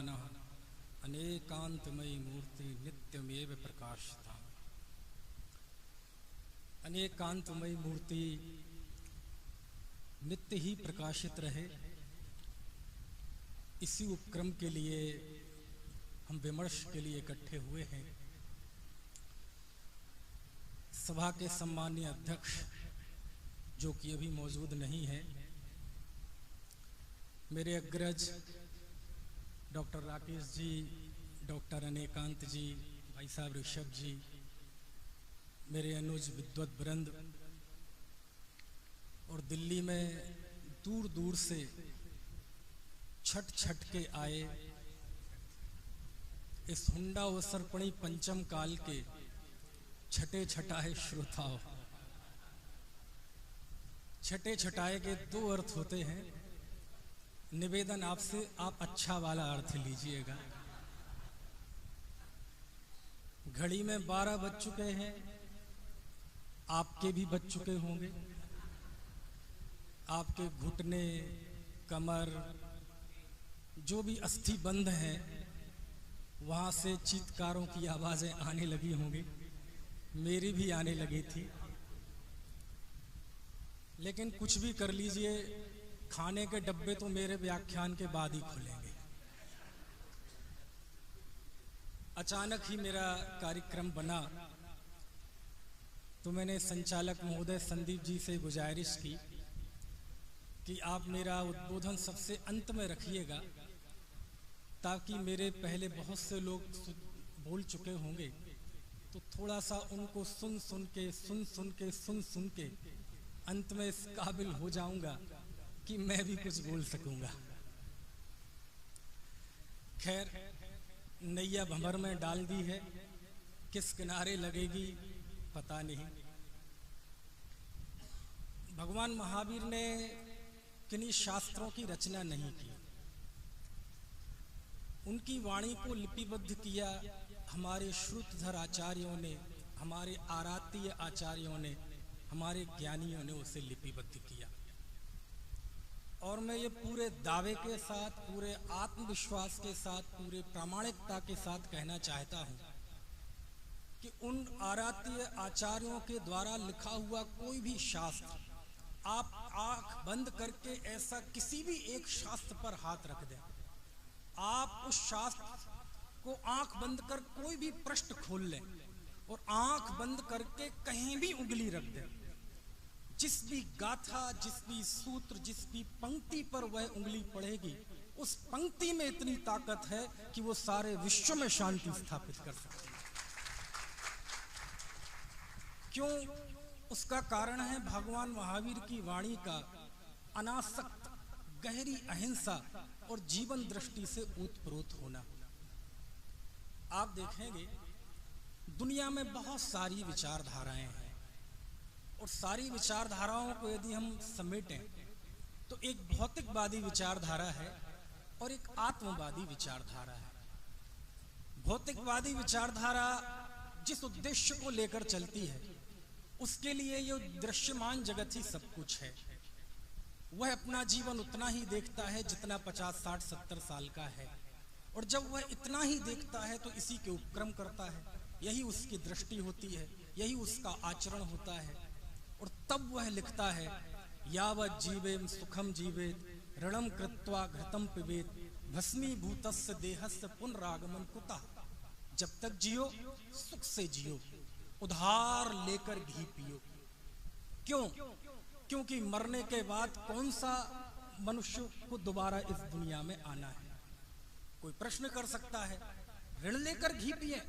मानः अनेकांतमयी मूर्ति नित्यमेव प्रकाशता। अनेकांतमयी मूर्ति नित्य ही प्रकाशित रहे, इसी उपक्रम के लिए हम विमर्श के लिए इकट्ठे हुए हैं। सभा के सम्मानीय अध्यक्ष जो कि अभी मौजूद नहीं है, मेरे अग्रज डॉक्टर राकेश जी, डॉक्टर अनेकांत जी, भाई साहब ऋषभ जी, मेरे अनुज विद्वत वृंद और दिल्ली में दूर दूर से छठ के आए इस हुंडा व सर्पणी पंचम काल के छठे छटाए श्रोताओं। छठे छटाए के दो अर्थ होते हैं। निवेदन आपसे, आप अच्छा वाला अर्थ लीजिएगा। घड़ी में 12 बज चुके हैं, आपके भी बज चुके होंगे। आपके घुटने, कमर, जो भी अस्थि बंध हैं, वहाँ से चीत्कारों की आवाज़ें आने लगी होंगी। मेरी भी आने लगी थी। लेकिन कुछ भी कर लीजिए, खाने के डब्बे तो मेरे व्याख्यान के बाद ही खुलेंगे। अचानक ही मेरा कार्यक्रम बना तो मैंने संचालक महोदय संदीप जी से गुजारिश की कि आप मेरा उद्बोधन सबसे अंत में रखिएगा, ताकि मेरे पहले बहुत से लोग बोल चुके होंगे तो थोड़ा सा उनको सुन सुन के अंत में इस काबिल हो जाऊंगा कि मैं भी कुछ बोल सकूंगा। खैर, नैया भंवर में डाल दी है, किस किनारे लगेगी पता नहीं। भगवान महावीर ने किन्हीं शास्त्रों की रचना नहीं की, उनकी वाणी को लिपिबद्ध किया हमारे श्रुतधर आचार्यों ने, हमारे आरातीय आचार्यों ने, हमारे ज्ञानियों ने उसे लिपिबद्ध किया। और मैं ये पूरे दावे के साथ, पूरे आत्मविश्वास के साथ, पूरे प्रामाणिकता के साथ कहना चाहता हूँ कि उन आरातीय आचार्यों के द्वारा लिखा हुआ कोई भी शास्त्र, आप आंख बंद करके ऐसा किसी भी एक शास्त्र पर हाथ रख दें, आप उस शास्त्र को आंख बंद कर कोई भी पृष्ठ खोल लें और आंख बंद करके कहीं भी उंगली रख दें, जिस भी गाथा, जिस भी सूत्र, जिस भी पंक्ति पर वह उंगली पड़ेगी, उस पंक्ति में इतनी ताकत है कि वो सारे विश्व में शांति स्थापित कर सकती है। क्यों? उसका कारण है भगवान महावीर की वाणी का अनासक्त, गहरी अहिंसा और जीवन दृष्टि से ओतप्रोत होना। आप देखेंगे दुनिया में बहुत सारी विचारधाराएं हैं, और सारी विचारधाराओं को यदि हम समेटें तो एक भौतिकवादी विचारधारा है और एक आत्मवादी विचारधारा है। भौतिकवादी विचारधारा जिस उद्देश्य को लेकर चलती है, उसके लिए ये दृश्यमान जगत ही सब कुछ है। वह अपना जीवन उतना ही देखता है जितना 50, 60, 70 साल का है, और जब वह इतना ही देखता है तो इसी के उपक्रम करता है। यही उसकी दृष्टि होती है, यही उसका आचरण होता है। और तब वह लिखता है, यावत् जीवेम सुखम जीवेत ऋणम कृत्वा घृतम पिबेत भस्मीभूतस्य देहस्य पुनरागमन कुतः। जब तक जियो सुख से जियो, उधार लेकर घी पियो। क्यों? क्योंकि मरने के बाद कौन सा मनुष्य को दोबारा इस दुनिया में आना है? कोई प्रश्न कर सकता है, ऋण लेकर घी पिए?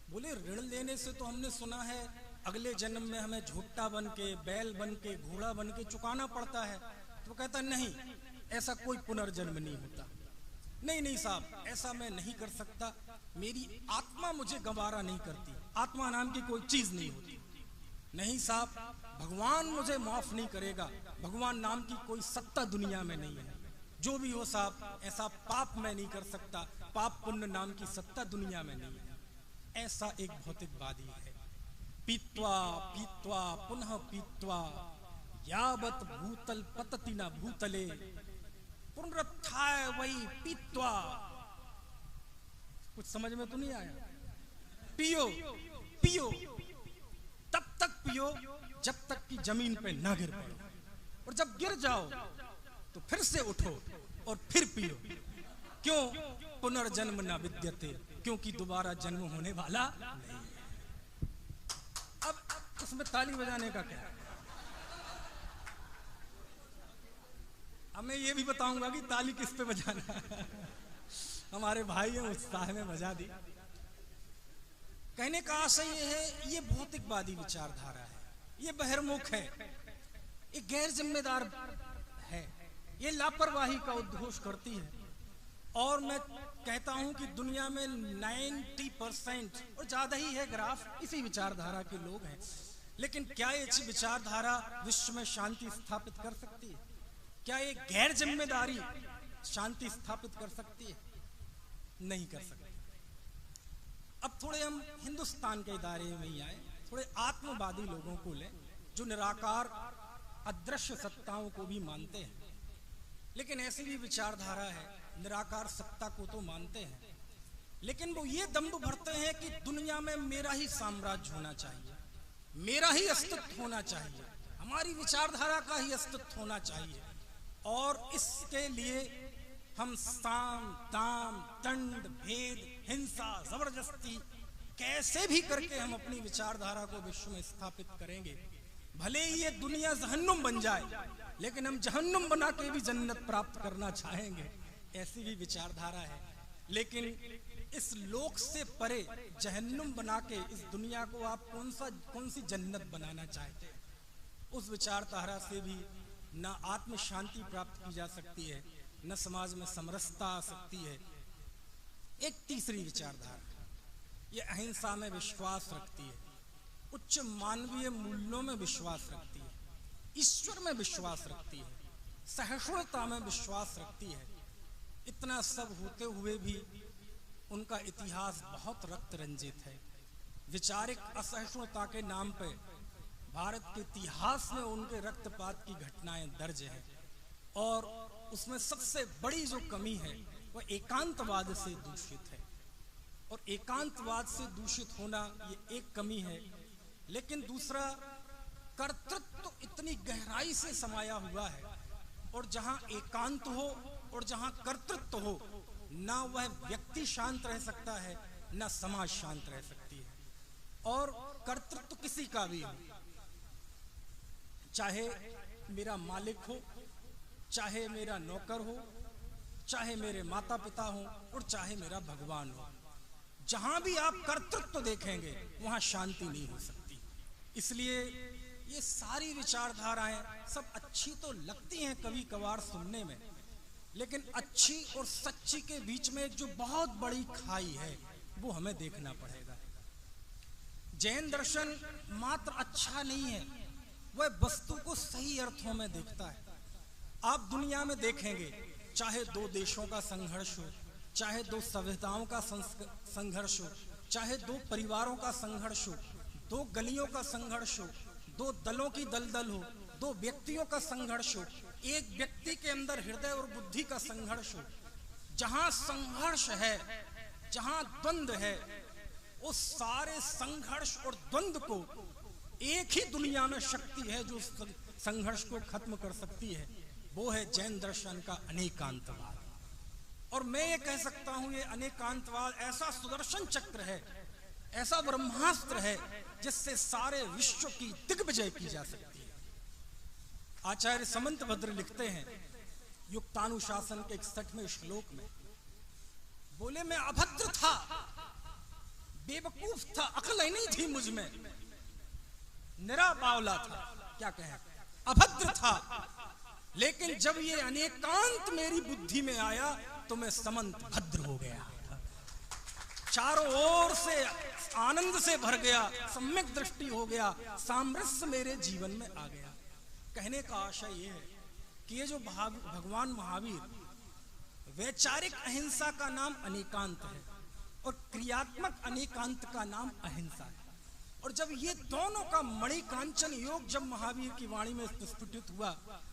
बोले ऋण लेने से तो हमने सुना है अगले जन्म में हमें झोट्टा बन के, बैल बन के, घोड़ा बन के चुकाना पड़ता है। तो कहता नहीं, ऐसा कोई पुनर्जन्म नहीं होता। नहीं साहब, ऐसा मैं नहीं कर सकता, मेरी आत्मा मुझे गवारा नहीं करती, आत्मा नाम की कोई चीज नहीं होती। नहीं साहब, भगवान मुझे माफ नहीं करेगा, भगवान नाम की कोई सत्ता दुनिया में नहीं है। जो भी हो साहब, ऐसा पाप मैं नहीं कर सकता, पाप पुण्य नाम की सत्ता दुनिया में नहीं है। ऐसा एक भौतिकवादी है। पीत्वा पीत्वा पुनः पीत्वा यावत् भूतल पतति न भूतले पुनरुत्थाय वै पीत्वा कुछ समझ में तो नहीं आया? पियो पियो, तब तक पियो जब तक कि जमीन पे ना गिर पड़ो, और जब गिर जाओ तो फिर से उठो और फिर पियो। क्यों? पुनर्जन्म न विद्यते, क्योंकि दोबारा जन्म होने वाला नहीं। अब इसमें ताली बजाने का क्या? अब मैं ये भी बताऊंगा कि ताली किस पे बजाना। हमारे भाई हैं, उत्साह में बजा दी। कहने का आशय ये है, ये भौतिकवादी विचारधारा है, ये बहिर्मुख है, ये गैर जिम्मेदार है, ये लापरवाही का उद्घोष करती है। और मैं कहता हूं कि दुनिया में 90% और ज्यादा ही है ग्राफ इसी विचारधारा के लोग हैं। लेकिन क्या ये विचारधारा विश्व में शांति स्थापित कर सकती है? क्या ये गैर जिम्मेदारी शांति स्थापित कर सकती है? नहीं कर सकती। अब थोड़े हम हिंदुस्तान के दायरे में ही आए, थोड़े आत्मवादी लोगों को लें जो निराकार अदृश्य सत्ताओं को भी मानते हैं, लेकिन ऐसी भी विचारधारा है निराकार सत्ता को तो मानते हैं, लेकिन वो ये दंभ भरते हैं कि दुनिया में मेरा ही साम्राज्य होना चाहिए, मेरा ही अस्तित्व होना चाहिए, हमारी विचारधारा का ही अस्तित्व होना चाहिए। और इसके लिए हम साम दाम दंड भेद हिंसा जबरदस्ती कैसे भी करके हम अपनी विचारधारा को विश्व में स्थापित करेंगे। भले ही ये दुनिया जहन्नुम बन जाए, लेकिन हम जहन्नुम बना के भी जन्नत प्राप्त करना चाहेंगे, ऐसी भी विचारधारा है। लेकिन इस लोक से परे जहन्नुम बना के इस दुनिया को आप कौन सी जन्नत बनाना चाहते हैं? उस विचारधारा से भी न आत्म शांति प्राप्त की जा सकती है, न समाज में समरसता आ सकती है। एक तीसरी विचारधारा ये अहिंसा में विश्वास रखती है, उच्च मानवीय मूल्यों में विश्वास रखती है, ईश्वर में विश्वास रखती है, सहिष्णुता में विश्वास रखती है। इतना सब होते हुए भी उनका इतिहास बहुत रक्त रंजित है। वैचारिक असहिष्णुता के नाम पे भारत के इतिहास में उनके रक्तपात की घटनाएं दर्ज है, और उसमें सबसे बड़ी जो कमी है वह एकांतवाद से दूषित है। और एकांतवाद से दूषित होना ये एक कमी है, लेकिन दूसरा कर्तृत्व तो इतनी गहराई से समाया हुआ है, और जहां एकांत हो और जहां कर्तृत्व हो, ना वह व्यक्ति शांत रह सकता है ना समाज शांत रह सकती है। और कर्तृत्व किसी का भी हो, चाहे मेरा मालिक हो, चाहे मेरा नौकर हो, चाहे मेरे माता पिता हो, और चाहे मेरा भगवान हो, जहां भी आप कर्तृत्व देखेंगे वहां शांति नहीं हो सकती। इसलिए ये सारी विचारधाराएं सब अच्छी तो लगती हैं कभी कभार सुनने में, लेकिन अच्छी और सच्ची के बीच में एक जो बहुत बड़ी खाई है वो हमें देखना पड़ेगा। जैन दर्शन मात्र अच्छा नहीं है, वह वस्तु को सही अर्थों में देखता है। आप दुनिया में देखेंगे, चाहे दो देशों का संघर्ष हो, चाहे दो सभ्यताओं का संघर्ष हो, चाहे दो परिवारों का संघर्ष हो, दो गलियों का संघर्ष हो, दो दलों की दलदल हो, दो व्यक्तियों का संघर्ष हो, एक व्यक्ति के अंदर हृदय और बुद्धि का संघर्ष हो, जहां संघर्ष है, जहां द्वंद्व है, उस सारे संघर्ष और द्वंद्व को एक ही दुनिया में शक्ति है जो संघर्ष को खत्म कर सकती है, वो है जैन दर्शन का अनेकांतवाद। और मैं ये कह सकता हूं ये अनेकांतवाद ऐसा सुदर्शन चक्र है, ऐसा ब्रह्मास्त्र है जिससे सारे विश्व की दिग्विजय की जा सकती है। आचार्य समंतभद्र लिखते हैं युक्तानुशासन के 61वें श्लोक में, बोले मैं अभद्र था, बेवकूफ था, अकल ही नहीं थी मुझ में, निरा बावला था, क्या कहें, अभद्र था, लेकिन जब ये अनेकांत मेरी बुद्धि में आया तो मैं समंत भद्र हो गया, चारों ओर से आनंद से भर गया, सम्यक दृष्टि हो गया, सामरस्य मेरे जीवन में आ गया। कहने का आशय यह है कि ये जो भगवान महावीर, वैचारिक अहिंसा का नाम अनेकांत है और क्रियात्मक अनेकांत का नाम अहिंसा है। और जब ये दोनों का मणिकांचन योग जब महावीर की वाणी में स्फुटित हुआ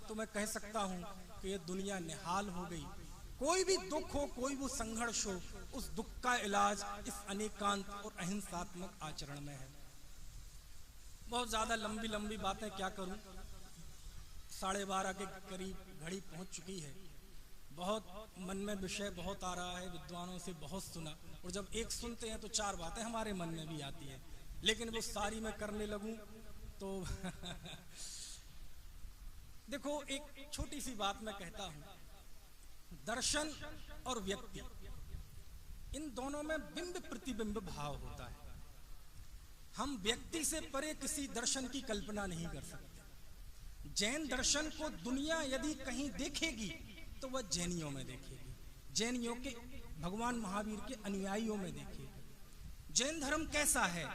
तो मैं कह सकता हूं कि ये दुनिया निहाल हो गई, कोई भी दुख हो, कोई भी संघर्ष हो, उस दुख का इलाज इस अनेकांत और अहिंसात्मक आचरण में है। बहुत ज्यादा लंबी लंबी बातें क्या करूं, 12:30 के करीब घड़ी पहुंच चुकी है। बहुत मन में विषय बहुत आ रहा है, विद्वानों से बहुत सुना, और जब एक सुनते हैं तो 4 बातें हमारे मन में भी आती हैं, लेकिन वो सारी मैं करने लगूं तो देखो, एक छोटी सी बात मैं कहता हूं, दर्शन और व्यक्ति, इन दोनों में बिंब प्रतिबिंब भाव होता है। हम व्यक्ति से परे किसी दर्शन की कल्पना नहीं कर सकते। जैन दर्शन को दुनिया यदि कहीं देखेगी तो वह जैनियों में देखेगी, जैनियों के भगवान महावीर के अनुयायियों में देखेगी। जैन धर्म कैसा है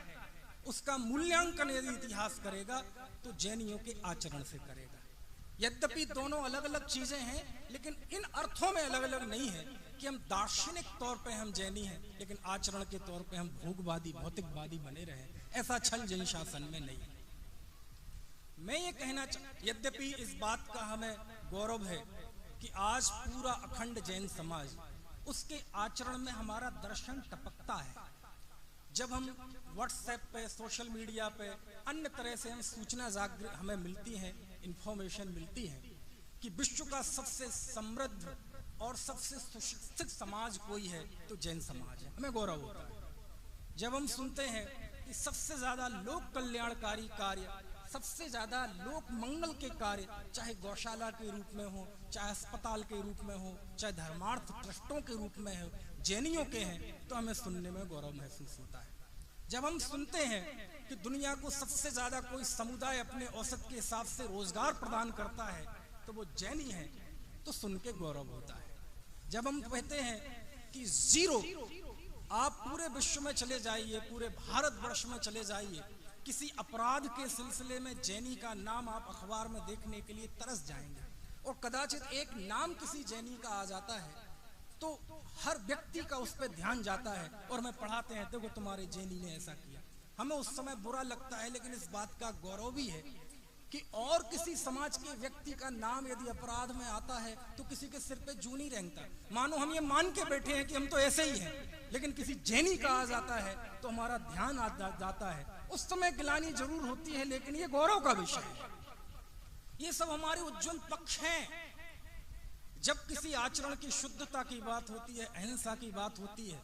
उसका मूल्यांकन यदि इतिहास करेगा तो जैनियों के आचरण से करेगा। यद्यपि दोनों अलग अलग चीजें हैं, लेकिन इन अर्थों में अलग अलग नहीं है कि हम दार्शनिक तौर पे हम जैनी हैं, लेकिन आचरण के तौर पे हम भोगवादी भौतिकवादी बने रहे। ऐसा छल जैन शासन में नहीं। मैं ये कहना यद्यपि इस बात का हमें गौरव है कि आज पूरा अखंड जैन समाज, उसके आचरण में हमारा दर्शन टपकता है। जब हम व्हाट्सएप पे, सोशल मीडिया पे, अन्य तरह से हम सूचना हमें मिलती है, इंफॉर्मेशन मिलती है कि विश्व का सबसे समृद्ध और सबसे सुशिक्षित समाज कोई है तो जैन समाज है, हमें गौरव होता है। जब हम सुनते हैं कि सबसे ज्यादा लोक कल्याणकारी कार्य, सबसे ज्यादा लोक मंगल के कार्य, चाहे गौशाला के रूप में हो, चाहे अस्पताल के रूप में हो, चाहे धर्मार्थ ट्रस्टों के रूप में हो, जैनियों के हैं, तो हमें सुनने में गौरव महसूस होता है। जब हम सुनते हैं कि दुनिया को सबसे ज्यादा कोई समुदाय अपने औसत के हिसाब से रोजगार प्रदान करता है तो वो जैनी है, तो सुन के गौरव होता है। जब हम कहते हैं कि जीरो, आप पूरे विश्व में चले जाइए, पूरे भारतवर्ष में चले जाइए, किसी अपराध के सिलसिले में जैनी का नाम आप अखबार में देखने के लिए तरस जाएंगे, और कदाचित एक नाम किसी जैनी का आ जाता है तो हर व्यक्ति का उस पर ध्यान जाता है, और हमें पढ़ाते हैं देखो तुम्हारे जैनी ने ऐसा किया। हमें उस समय बुरा लगता है, लेकिन इस बात का गौरव भी है कि और किसी समाज के व्यक्ति का नाम यदि अपराध में आता है तो किसी के सिर पे जूं नहीं रेंगता। मानो हम ये मान के बैठे हैं कि हम तो ऐसे ही हैं, लेकिन किसी जैनी का आ जाता है तो हमारा ध्यान आ जाता है। उस समय गिलानी जरूर होती है, लेकिन ये गौरव का विषय है। ये सब हमारे उज्जवल पक्ष हैं। जब किसी आचरण की शुद्धता की बात होती है, अहिंसा की बात होती है,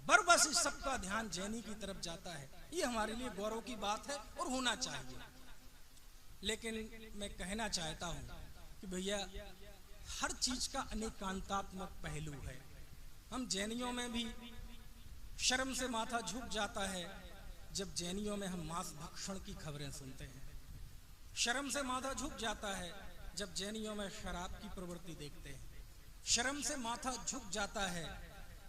बरबस इस सबका ध्यान जैनी की तरफ जाता है। ये हमारे लिए गौरव की बात है और होना चाहिए। लेकिन मैं कहना चाहता हूं कि भैया, हर चीज का अनेकांतात्मक पहलू है। हम जैनियों में भी शर्म से माथा झुक जाता है जब जैनियों में हम मांस भक्षण की खबरें सुनते हैं। शर्म से माथा झुक जाता है जब जैनियों में शराब की प्रवृत्ति देखते हैं। शर्म से माथा झुक जाता है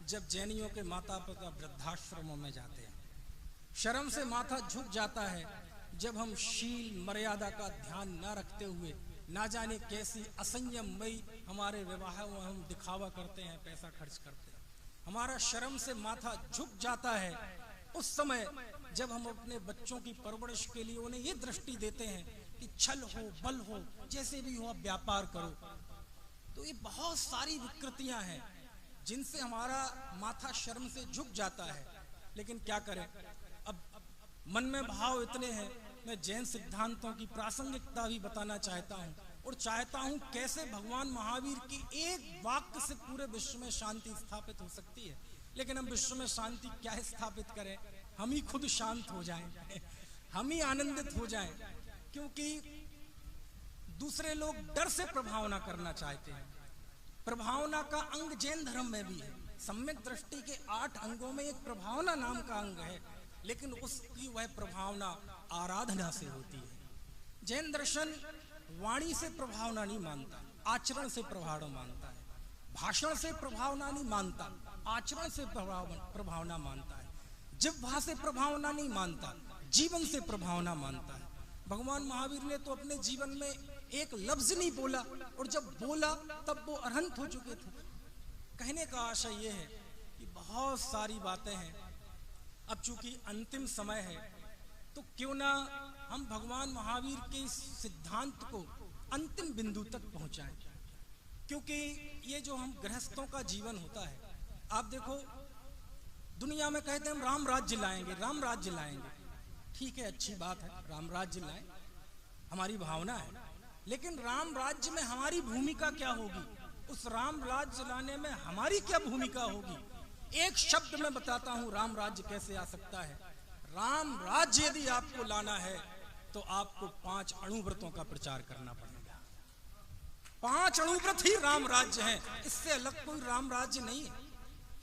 जब जैनियों के माता पिता वृद्धाश्रमों में जाते हैं। शर्म से माथा झुक जाता है जब हम शील मर्यादा का ध्यान न रखते हुए ना जाने कैसी असंयममयी हमारे विवाहों में हम दिखावा करते हैं, पैसा खर्च करते हैं। हमारा शर्म से माथा झुक जाता है उस समय जब हम अपने बच्चों की परवरिश के लिए उन्हें ये दृष्टि देते हैं कि छल हो, बल हो, जैसे भी हो आप व्यापार करो। तो ये बहुत सारी विकृतियां हैं जिनसे हमारा माथा शर्म से झुक जाता है। लेकिन क्या करें, अब मन में भाव इतने हैं। मैं जैन सिद्धांतों की प्रासंगिकता भी बताना चाहता हूँ, और चाहता हूँ कैसे भगवान महावीर की एक वाक्य से पूरे विश्व में शांति स्थापित हो सकती है। लेकिन हम विश्व में शांति क्या स्थापित करें, हम ही खुद शांत हो जाएं, हम ही आनंदित हो जाएं, क्योंकि दूसरे लोग डर से प्रभावना करना चाहते हैं। प्रभावना का अंग जैन धर्म में भी है। सम्यक दृष्टि के 8 अंगों में एक प्रभावना नाम का अंग है, लेकिन उसकी वह प्रभावना आराधना से होती है। जैन दर्शन वाणी से प्रभावना नहीं मानता, आचरण से प्रभावना मानता है। भाषण से प्रभावना नहीं मानता, आचरण से प्रभावना मानता है। जिह्वा से प्रभावना नहीं मानता, जीवन से प्रभावना मानता है। भगवान महावीर ने तो अपने जीवन में एक लफ्ज नहीं बोला, और जब बोला तब वो अरहंत हो चुके थे। कहने का आशय ये है कि बहुत सारी बातें हैं। अब चूंकि अंतिम समय है तो क्यों ना हम भगवान महावीर के इस सिद्धांत को अंतिम बिंदु तक पहुंचाएं। क्योंकि ये जो हम गृहस्थों का जीवन होता है, आप देखो दुनिया में कहते हैं हम राम राज्य लाएंगे, राम राज्य लाएंगे। ठीक है, अच्छी बात है, राम राज्य लाएं, हमारी भावना है, लेकिन राम राज्य में हमारी भूमिका क्या होगी? उस राम राज्य लाने में हमारी क्या भूमिका होगी? एक शब्द में बताता हूं राम राज्य कैसे आ सकता है। राम राज्य यदि आपको लाना है तो आपको 5 अणुव्रतों का प्रचार करना पड़ेगा। 5 अणुव्रत ही राम राज्य हैं, इससे अलग कोई राम राज्य नहीं है।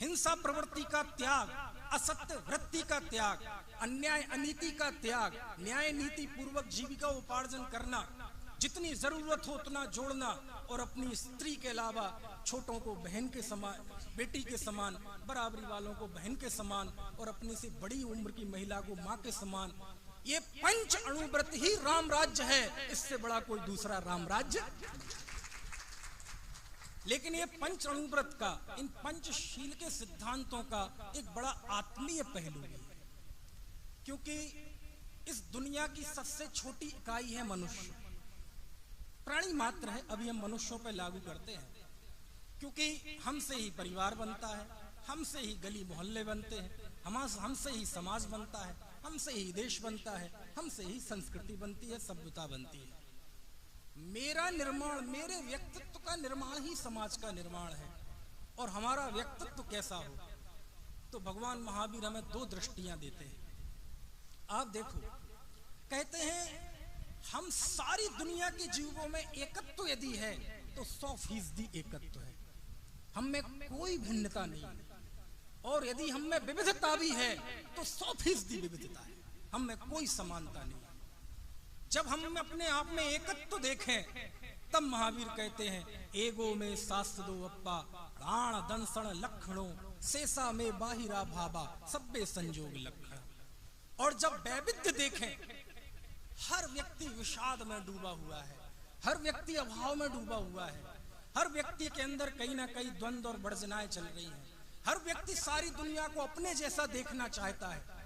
हिंसा प्रवृत्ति का त्याग, असत्य वृत्ति का त्याग, अन्याय अनीति का त्याग, न्याय नीति पूर्वक जीविका उपार्जन करना, जितनी जरूरत हो उतना जोड़ना, और अपनी स्त्री के अलावा छोटों को बहन के समान, बेटी के समान, बराबरी वालों को बहन के समान, और अपनी से बड़ी उम्र की महिला को माँ के समान। ये 5 अणुव्रत ही राम राज्य है, इससे बड़ा कोई दूसरा राम राज्य। लेकिन ये 5 अणुव्रत का, इन पंचशील के सिद्धांतों का एक बड़ा आत्मीय पहलू है, क्योंकि इस दुनिया की सबसे छोटी इकाई है मनुष्य। प्राणी मात्र है, अभी हम मनुष्यों पर लागू करते हैं, क्योंकि हमसे ही परिवार बनता है, हमसे ही गली मोहल्ले बनते हैं, हमसे ही समाज बनता है, हमसे ही देश बनता है, हमसे ही संस्कृति बनती है, सभ्यता बनती है। मेरा निर्माण, मेरे व्यक्तित्व का निर्माण ही समाज का निर्माण है। और हमारा व्यक्तित्व कैसा हो, तो भगवान महावीर हमें 2 दृष्टियां देते हैं। आप देखो, कहते हैं हम सारी दुनिया के जीवों में एकत्व यदि है तो 100% एकत्व है, हम में कोई भिन्नता नहीं है। और यदि हम में विविधता भी है तो 100% विविधता है, हम में कोई समानता नहीं है। जब हम अपने आप में एकत्व देखें तब महावीर कहते हैं एगो में शास्त्र दो अप्पा राण दंसण लक्षणों शेषा में बाहिरा भाबा सब्बे संजोग लक्षण। और जब वैविध्य देखें, हर व्यक्ति विषाद में डूबा हुआ है, हर व्यक्ति अभाव में डूबा हुआ है, हर व्यक्ति के अंदर कहीं ना कहीं द्वंद्व और वर्जनाएं चल रही हैं, हर व्यक्ति सारी दुनिया को अपने जैसा देखना चाहता है।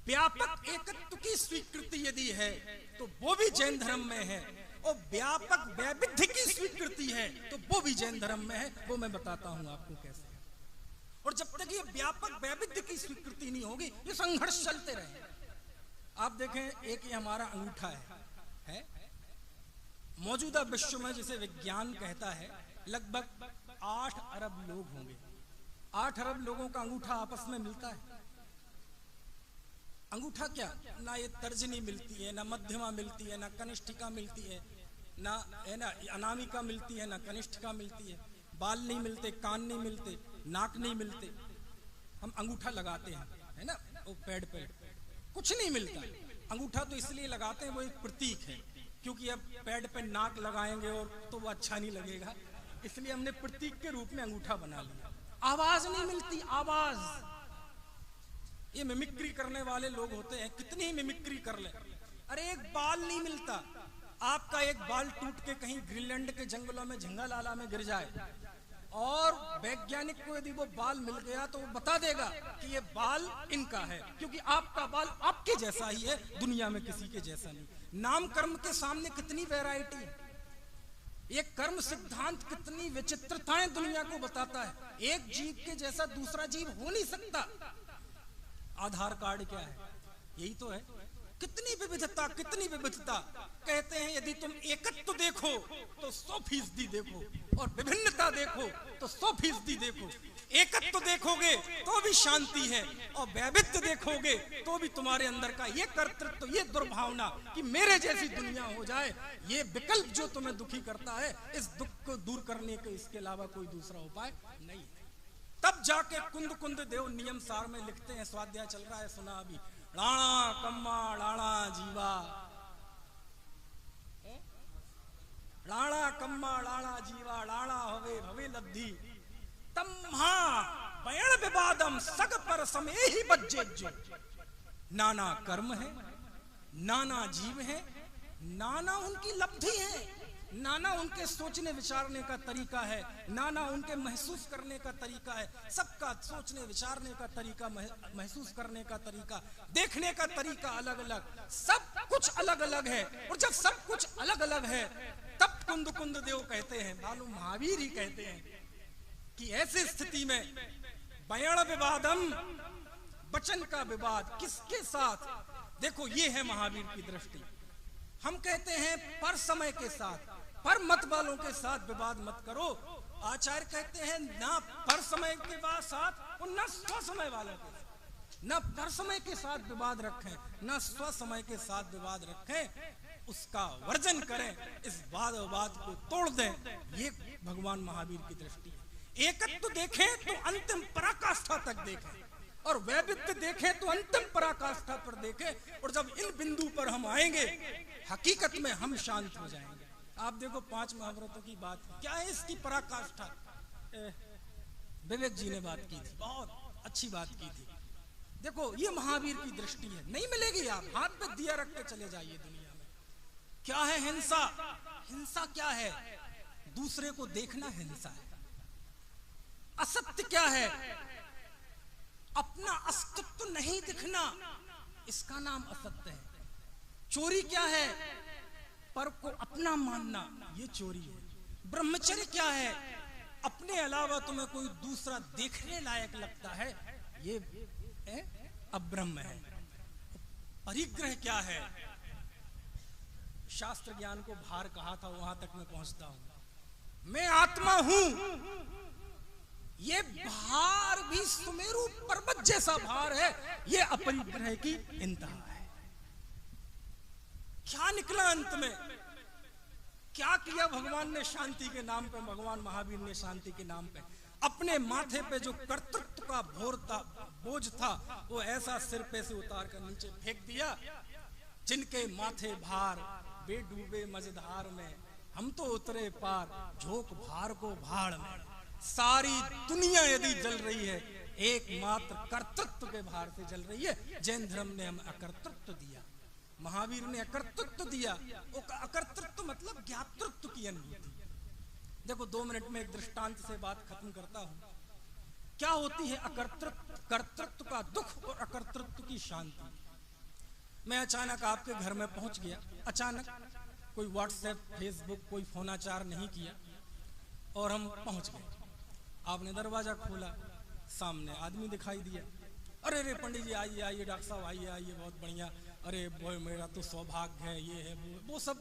व्यापक एकत्व की स्वीकृति यदि है तो वो भी जैन धर्म में है, और व्यापक वैविध्य की स्वीकृति है तो वो भी जैन धर्म में है। वो मैं बताता हूं आपको कैसे। और जब तक ये व्यापक वैविध्य की स्वीकृति नहीं होगी, ये संघर्ष चलते रहे। आप देखें, एक ये हमारा अंगूठा है? मौजूदा विश्व में जिसे विज्ञान कहता है लगभग 8 अरब लोग होंगे। 8 अरब लोगों का अंगूठा आपस में मिलता है। अंगूठा क्या, ना ये तर्जनी मिलती है, ना मध्यमा मिलती है, ना कनिष्ठिका मिलती है, ना अनामिका मिलती है, ना कनिष्ठिका मिलती है, बाल नहीं मिलते, कान नहीं मिलते, नाक नहीं मिलते। हम अंगूठा लगाते हैं, है ना, वो पैड पे कुछ नहीं मिलता। अंगूठा तो इसलिए लगाते हैं, वो एक प्रतीक है, क्योंकि अब पैड पे नाक लगाएंगे और तो वो अच्छा नहीं लगेगा, इसलिए हमने प्रतीक के रूप में अंगूठा बना लिया। आवाज नहीं मिलती, आवाज। ये मिमिक्री करने वाले लोग होते हैं, कितनी ही मिमिक्री कर ले, अरे एक बाल नहीं मिलता। आपका एक बाल टूट के कहीं ग्रीनलैंड के जंगलों में झंगालाला में गिर जाए और वैज्ञानिक को यदि वो बाल मिल गया तो वो बता देगा कि ये बाल इनका है, क्योंकि आपका बाल आपके जैसा ही है, दुनिया में किसी के जैसा नहीं। नाम कर्म के सामने कितनी वैरायटी है। ये कर्म सिद्धांत कितनी विचित्रताएं दुनिया को बताता है। एक जीव के जैसा दूसरा जीव हो नहीं सकता। आधार कार्ड क्या है, यही तो है। कितनी विविधता, कितनी विविधता। कहते हैं यदि तुम एकत्व देखो तो 100% देखो, और विभिन्नता देखो तो 100% देखो। एकत्व देखोगे तो भी शांति है, और वैविध्य देखोगे तो भी तुम्हारे अंदर का ये कर्तृत्व, ये दुर्भावना कि मेरे जैसी दुनिया हो जाए, ये विकल्प जो तुम्हें दुखी करता है, इस दुख को दूर करने के इसके अलावा कोई दूसरा उपाय नहीं है। तब जाके कुंद कुंद देव नियम सार में लिखते हैं, स्वाध्याय चल रहा है, सुना अभी, लाणा कम्मा लाणा जीवा, लाणा कम्मा लाणा जीवा, लाणा हवे भवे लब्धि तम्हा बयण विवादम सग पर समय ही बज्जे। नाना कर्म है, नाना जीव है, नाना उनकी लब्धि है, नाना उनके सोचने विचारने का तरीका है, नाना उनके महसूस करने का तरीका है। सबका सोचने विचारने का तरीका, महसूस करने का तरीका, देखने का तरीका अलग अलग, सब कुछ अलग अलग है। और जब सब कुछ अलग अलग है तब कुंद कुंद देव कहते हैं, मालूम महावीर ही कहते हैं कि ऐसी स्थिति में बयान विवादम, वचन का विवाद किसके साथ। देखो ये है महावीर की दृष्टि। हम कहते हैं पर समय के साथ, पर मत वालों के साथ विवाद मत करो। आचार्य कहते हैं ना पर समय के बाद साथ और ना स्व समय वालों के साथ, ना पर समय के साथ विवाद रखें, ना स्व समय के साथ विवाद रखें, उसका वर्जन करें, इस वाद विवाद को तोड़ दें। ये भगवान महावीर की दृष्टि है। एकत्व देखें तो अंतिम पराकाष्ठा तक देखें, और वैविध्य देखें तो अंतिम पराकाष्ठा पर देखें। और जब इन बिंदु पर हम आएंगे हकीकत में हम शांत हो जाएंगे। आप देखो 5 महाव्रतों की बात क्या है, इसकी पराकाष्ठा विवेक जी ने बात की थी, बहुत अच्छी बात की थी। देखो ये महावीर की दृष्टि है, नहीं मिलेगी। आप हाथ पे दिया रख के चले जाइए दुनिया में। क्या है हिंसा? हिंसा क्या है? दूसरे को देखना हिंसा है। असत्य क्या है? अपना अस्तित्व नहीं दिखना, इसका नाम असत्य है। चोरी क्या है? पर को अपना मानना, ये चोरी है। ब्रह्मचर्य क्या है? अपने अलावा तुम्हें कोई दूसरा देखने लायक लगता है, ये अब्रह्म है। परिग्रह क्या है? शास्त्र ज्ञान को भार कहा था, वहां तक मैं पहुंचता हूं। मैं आत्मा हूं, ये भार भी सुमेरु पर्वत जैसा भार है, ये अपरिग्रह की इंतहा है। क्या निकला अंत में? क्या किया भगवान ने शांति के नाम पे? भगवान महावीर ने शांति के नाम पे अपने माथे पे जो कर्तृत्व का बोझ था वो ऐसा सिर पे से उतार कर नीचे फेंक दिया। जिनके माथे भार वे डूबे मझधार में, हम तो उतरे पार झोंक भार को भाड़ में। सारी दुनिया यदि जल रही है, एकमात्र कर्तृत्व के भार से जल रही है। जैन धर्म ने हम अकर्तृत्व दिया, महावीर ने अकर्तृत्व दिया। अकर्तृत्व मतलब ज्ञातृत्व की अनुभूति। देखो 2 मिनट में एक दृष्टांत से बात खत्म करता हूं। क्या होती है अकर्तृत्व? कर्तृत्व का दुख और अकर्तृत्व की शांति। मैं अचानक आपके घर में पहुंच गया, अचानक, कोई व्हाट्सएप फेसबुक कोई फोनाचार नहीं किया, और हम पहुंच गए। आपने दरवाजा खोला, सामने आदमी दिखाई दिया। अरे रे पंडित जी आइए आइए, डॉक्टर साहब आइए आइए, बहुत बढ़िया, अरे बोय मेरा तो सौभाग्य है, ये है वो सब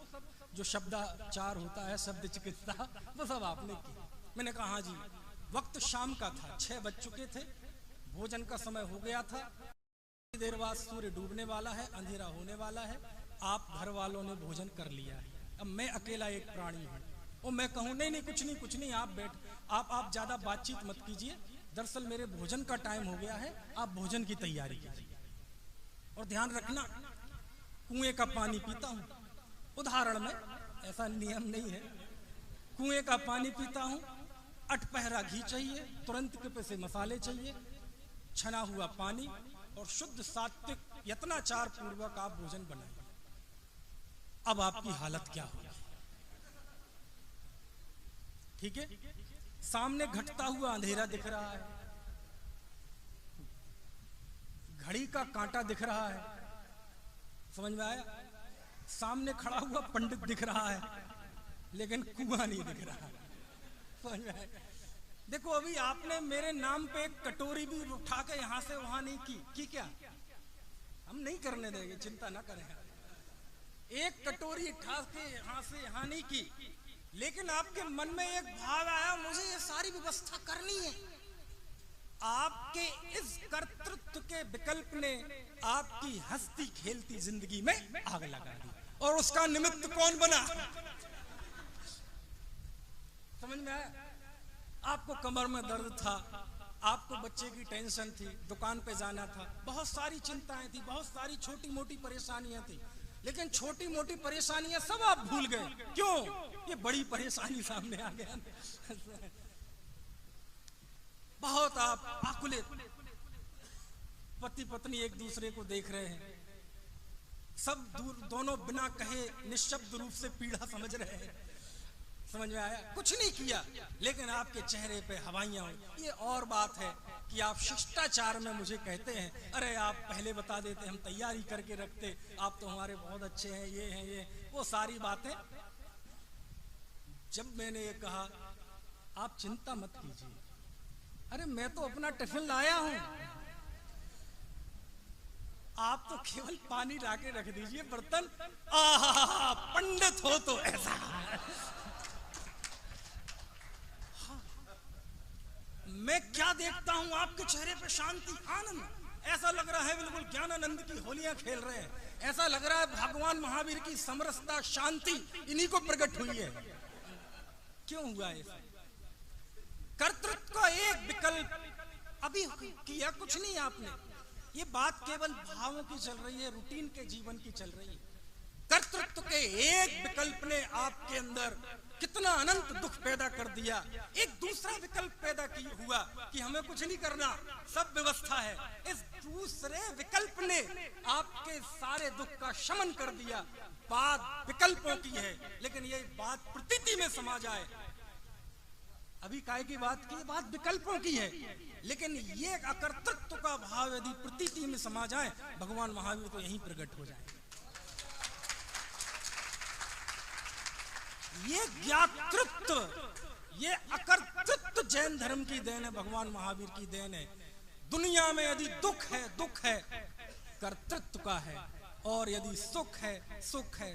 जो शब्दाचार होता है, शब्द चिकित्सा, वो सब आपने की। मैंने कहा हाँ जी। वक्त शाम का था, 6 बज चुके थे, भोजन का समय हो गया था। देर बाद सूर्य डूबने वाला है, अंधेरा होने वाला है। आप घर वालों ने भोजन कर लिया है, अब मैं अकेला एक प्राणी हूँ। और मैं कहूँ नहीं कुछ नहीं, आप बैठ, आप ज्यादा बातचीत मत कीजिए, दरअसल मेरे भोजन का टाइम हो गया है, आप भोजन की तैयारी कीजिए। और ध्यान रखना, कुएं का पानी पीता हूँ, उदाहरण में, ऐसा नियम नहीं है, कुएं का पानी पीता हूँ, अटपहरा घी चाहिए, तुरंत के पैसे मसाले चाहिए, छना हुआ पानी और शुद्ध सात्विक यत्नाचार पूर्वक आप भोजन बनाइए। अब आपकी हालत क्या होगी? ठीक है, सामने घटता हुआ अंधेरा दिख रहा है, घड़ी का कांटा दिख रहा है, समझ में आया? सामने खड़ा हुआ पंडित दिख रहा है, लेकिन कुआं नहीं दिख रहा है, समझ में आया? देखो अभी आपने मेरे नाम पे एक कटोरी भी उठा के यहां से वहां नहीं की क्या? हम नहीं करने देंगे, चिंता ना करें। एक कटोरी उठा के यहां से यहां नहीं की, लेकिन आपके मन में एक भाव आया, मुझे ये सारी व्यवस्था करनी है। आपके इस कर्तृत्व के विकल्प ने आपकी हंसती खेलती जिंदगी में आग लगा दी, और उसका निमित्त कौन बना? समझ में आया? आपको कमर में दर्द था, आपको बच्चे की टेंशन थी, दुकान पे जाना था, बहुत सारी चिंताएं थी, बहुत सारी छोटी मोटी परेशानियां थी, लेकिन छोटी मोटी परेशानियां सब आप भूल गए। क्यों? ये बड़ी परेशानी सामने आ गया। बहुत आप आकुलित, पति पत्नी एक दूसरे को देख रहे हैं, सब दूर, दोनों बिना कहे निश्शब्द रूप से पीड़ा समझ रहे हैं, समझ में आया? कुछ नहीं किया, लेकिन आपके चेहरे पे हवाइयां हुई। ये और बात है कि आप शिष्टाचार में मुझे कहते हैं, अरे आप पहले बता देते, हम तैयारी करके रखते, आप तो हमारे बहुत अच्छे हैं, ये हैं ये, वो सारी बातें। जब मैंने ये कहा आप चिंता मत कीजिए, अरे मैं तो अपना टिफिन लाया हूं, आप तो केवल पानी लाके रख दीजिए बर्तन। आहा, पंडित हो तो ऐसा। हाँ। मैं क्या देखता हूं आपके चेहरे पे? शांति, आनंद। ऐसा लग रहा है बिल्कुल ज्ञानानंद की होलियां खेल रहे हैं। ऐसा लग रहा है भगवान महावीर की समरसता, शांति इन्हीं को प्रकट हुई है। क्यों हुआ ऐसा? कर्तृत्व का एक विकल्प अभी किया, कुछ नहीं आपने। ये बात केवल भावों की चल रही है, रूटीन के जीवन की चल रही है। कर्तृत्व के एक विकल्प ने आपके अंदर कितना अनंत दुख पैदा कर दिया। एक दूसरा विकल्प पैदा हुआ कि हमें कुछ नहीं करना, सब व्यवस्था है। इस दूसरे विकल्प ने आपके सारे दुख का शमन कर दिया। बात विकल्पों की है, लेकिन ये बात प्रतीति में समा जाए। अभी काय की बात की, बात विकल्पों की है, लेकिन ये अकर्तृत्व का भाव यदि प्रतीति में समा जाए, भगवान महावीर तो यहीं प्रकट हो जाएंगे। ये ज्ञातृत्व, ये अकर्तृत्व जैन धर्म की देन है, भगवान महावीर की देन है। दुनिया में यदि दुख है कर्तृत्व का है, और यदि सुख है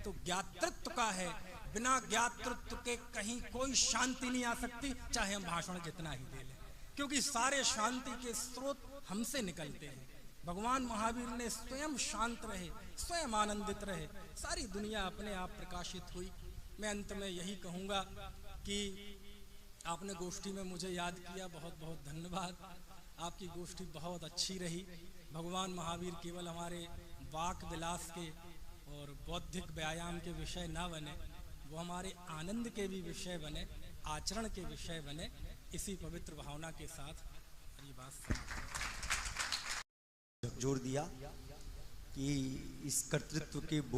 तो ज्ञातृत्व का है। बिना ज्ञातृत्व के कहीं कोई शांति नहीं आ सकती, चाहे हम भाषण जितना ही दे लें, क्योंकि सारे शांति के स्रोत हमसे निकलते हैं। भगवान महावीर ने स्वयं शांत रहे, स्वयं आनंदित रहे, सारी दुनिया अपने आप प्रकाशित हुई। मैं अंत में यही कहूँगा कि आपने गोष्ठी में मुझे याद किया, बहुत बहुत धन्यवाद। आपकी गोष्ठी बहुत अच्छी रही। भगवान महावीर केवल हमारे वाक विलास के और बौद्धिक व्यायाम के विषय ना बने, वो हमारे आनंद के भी विषय बने, आचरण के विषय बने। इसी पवित्र भावना के साथ ये बात जोर दिया कि इस कर्तृत्व के